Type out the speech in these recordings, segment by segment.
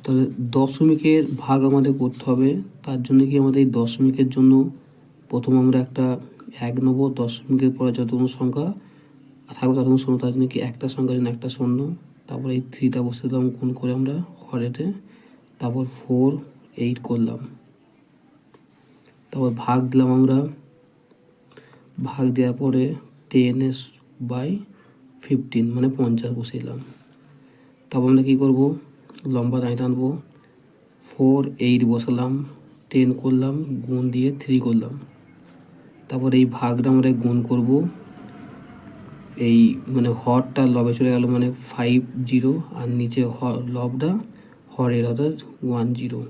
তাহলে দশমিকের ভাগ আমাদের করতে হবে। তার জন্য কি আমাদের এই দশমিকের জন্য প্রথম আমরা একটা 1 নেবো, দশমিকের পরে যতগুলো সংখ্যা থাকবে ততগুলো শূন্য, তার জন্য কি একটা সংখ্যার জন্য একটা শূন্য, তারপর এই 3টা বসে দিলাম গুণ করে আমরা হরেতে, তারপর 4 8 করলাম, তারপর ভাগ দিলাম আমরা, ভাগ দেওয়ার পরে 10/15 মানে 50 বসিয়ে তারপর আমরা কী করবো, লম্বা লাইন টানবো, 4 8 বসালাম, 10 করলাম, গুণ দিয়ে 3 করলাম, তারপর এই ভাগটা আমরা গুণ করব, এই মানে হরটা লবে চলে গেল মানে 5 0, আর নিচে লবটা হরের অর্থাৎ 1 0।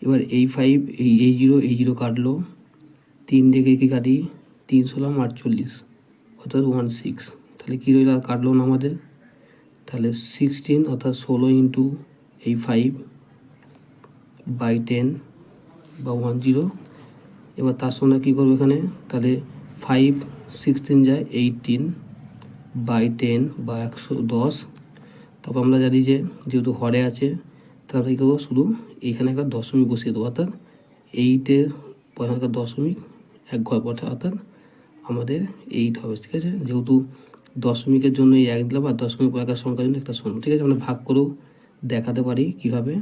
এবার এই 5 এই 0 কাটলো, 3 দিকে কি কাটি, 3 16 48 অর্থাৎ 16, তাহলে কী রইল আর কাটলো না আমাদের, তাহলে 16 অর্থাৎ 16 ইন্টু এই 5/10 বা 10। এবার তার সঙ্গে কী করবো এখানে, তাহলে 5 16 যায় 18/10 বা 110। তারপর আমরা জানি যে যেহেতু হরে আছে, তাহলে কী করবো, শুধু এইখানে একটা দশমিক বসিয়ে দেবো, অর্থাৎ 8-এর পরে একটা দশমিক এক ঘর পথে, অর্থাৎ আমাদের 8 হবে। ঠিক আছে, যেহেতু দশমিকের জন্য এই 1 দিলাম, আর দশমিক পর একটা সংখ্যার জন্য একটা শূন্য। ঠিক আছে, আমরা ভাগ করেও দেখাতে পারি কীভাবে।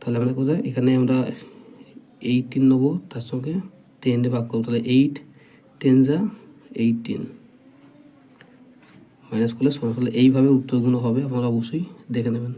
তাহলে আমরা কোথায়, এখানে আমরা 18 নেবো, তার সঙ্গে 10 দিয়ে ভাগ করবো, তাহলে 8 10 যা 18 মাইনাস করলে শূন্য। তাহলে এইভাবে উত্তরগুলো হবে, আপনারা অবশ্যই দেখে নেবেন।